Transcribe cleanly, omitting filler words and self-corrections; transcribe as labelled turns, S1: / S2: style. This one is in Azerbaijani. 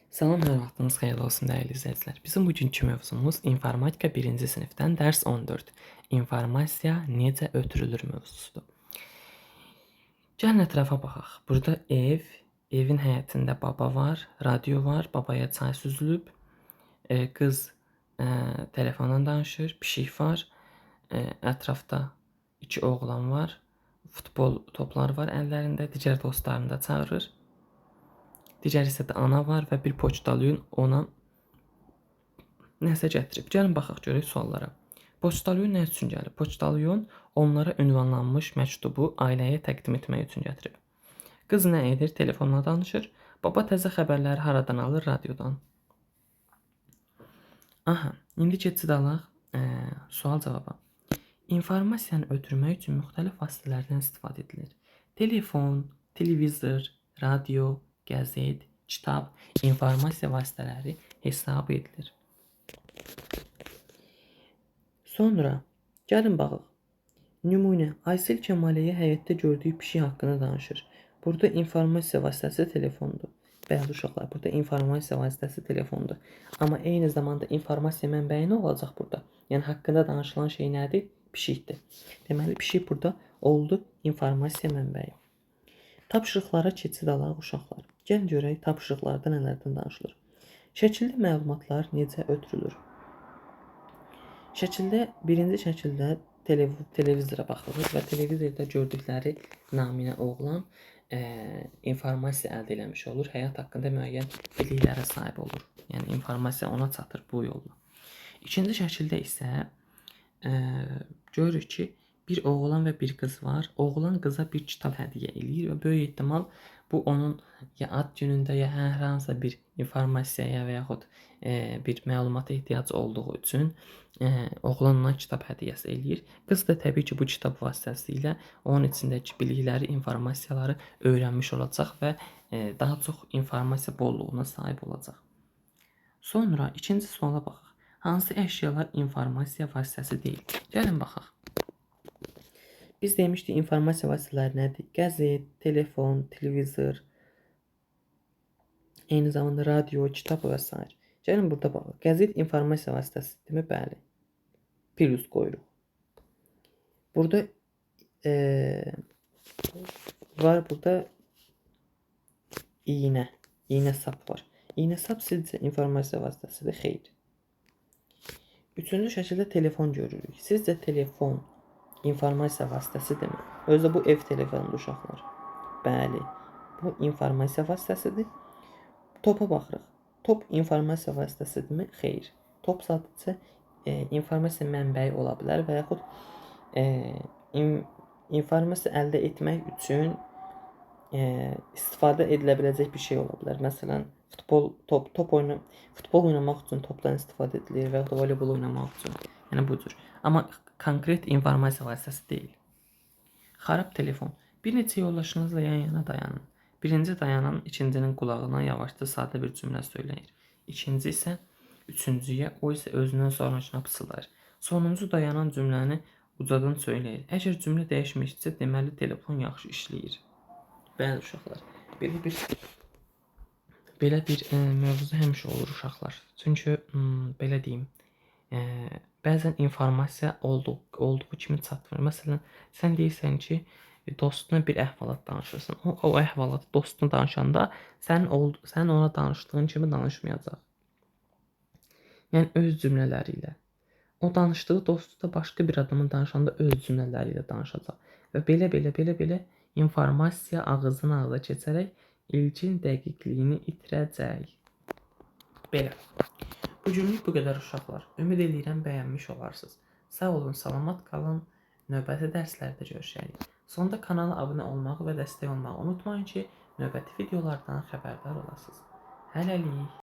S1: Salam, hər vaxtınız xeyirli olsun dəyərli izləyicilər. Bizim bugünkü mövzumuz informatika 1-ci sinifdən dərs 14. İnformasiya necə ötürülür mövzusudur. Gəlin ətrafa baxaq. Burada ev, evin həyətində baba var, radio var, babaya çay süzülüb, qız telefonla danışır, pişik var, ətrafda 2 oğlan var, futbol topları var əllərində, digər dostlarını da çağırır. Digər hissədə ana var və bir poçtalyon ona nəsə gətirib. Gəlin baxaq görək suallara. Poçtalyon nə üçün gəlib? Poçtalyon onlara ünvanlanmış məktubu ailəyə təqdim etmək üçün gətirib. Qız nə edir? Telefonla danışır. Baba təzə xəbərləri haradan alır? Radiodan. Aha, indi keçid alaq sual cavaba. İnformasiyanı ötürmək üçün müxtəlif vasitələrdən istifadə edilir. Telefon, televizor, radio, qəzet, kitab, informasiya vasitələri hesab edilir. Sonra gəlin baxaq. Nümunə: Aysel Kəmaliyyə həyətdə gördüyü pişik haqqında danışır. Burada informasiya vasitəsi telefondur. Bəli uşaqlar, burada informasiya vasitəsi telefondur. Amma eyni zamanda informasiya mənbəyi nə olacaq burada? Yəni haqqında danışılan şey nədir? Pişikdir. Deməli pişik burada oldu informasiya mənbəyi. Tapşırıqlara keçid alaq uşaqlar. Gəlin görək tapşırıqlarda nələrdən danışılır. Şəkildə məlumatlar necə ötürülür? Şəkildə birinci şəkildə televizora baxılır və televizorda gördükləri naminə oğlan informasiya əldə etmiş olur. Həyat haqqında müəyyən biliklərə sahib olur. Yəni informasiya ona çatır bu yolla. İkinci şəkildə isə görürük ki, bir oğlan və bir qız var. Oğlan qıza bir kitab hədiyyə eləyir və böyük ehtimal bu onun ya ad günündə ya hər hansısa bir informasiyaya və yaxud bir məlumata ehtiyacı olduğu üçün oğlan ona kitab hədiyyəsi eləyir. Qız da təbii ki, bu kitab vasitəsilə onun içindəki bilikləri, informasiyaları öyrənmiş olacaq və daha çox informasiya bolluğuna sahib olacaq. Sonra ikinci suala baxaq. Hansı əşyalar informasiya vasitəsi deyil? Gəlin baxaq. Biz demişdik informasiya vasitələri nədir? Qəzet, telefon, televizor, eyni zamanda radio, kitab və s. Gəlin burada baxaq. Qəzet informasiya vasitəsidirmi? Bəli. Plus qoyuruq. Burada var burada iynə. İynə sap var. İynə sap sizcə informasiya vasitəsidir? Xeyr. Üçüncü şəkildə telefon görürük. Sizcə telefon informasiya vasitəsidirmi? Özü bu ev telefonudur uşaqlar. Bəli. Bu informasiya vasitəsidir. Topa baxırıq. Top informasiya vasitəsidirmi? Xeyr. Top sadəcə informasiya mənbəyi ola bilər və yaxud informasiya əldə etmək üçün istifadə edilə biləcək bir şey ola bilər. Məsələn, futbol oynamaq üçün topdan istifadə edilir və ya da voleybol oynamaq üçün. Yəni bu cür. Amma konkret informasiya vasitəsi deyil. Xarab telefon. Bir neçə yoldaşınızla yan-yana dayanın. Birinci dayanan ikincinin qulağına yavaşca sadə bir cümlə söyləyir. İkinci isə üçüncüyə, o isə özündən sonrakına pıçıldayır. Sonuncu dayanan cümləni ucadan söyləyir. Əgər cümlə dəyişmişsə, deməli telefon yaxşı işləyir. Bəli uşaqlar. Belə bir mövzu həmişə olur uşaqlar. Çünki belə deyim, bəzən informasiya olduğu kimi çatmır. Məsələn, sən deyirsən ki, dostuna bir əhvalat danışırsan. O əhvalatı dostuna danışanda sən ona danışdığın kimi danışmayacaq. Yəni öz cümlələri ilə. O danışdığı dostu da başqa bir adamın danışanda öz cümlələri ilə danışacaq. Və belə informasiya ağızdan ağza keçərək ilkin dəqiqliyini itirəcək. Belə. Bugünlük bu qədər uşaqlar. Ümid edirəm bəyənmiş olarsınız. Sağ olun, salamat qalın. Növbəti dərslərdə görüşərik. Sonda kanala abunə olmağı və dəstək olmağı unutmayın ki, növbəti videolardan xəbərdar olasınız. Hələlik.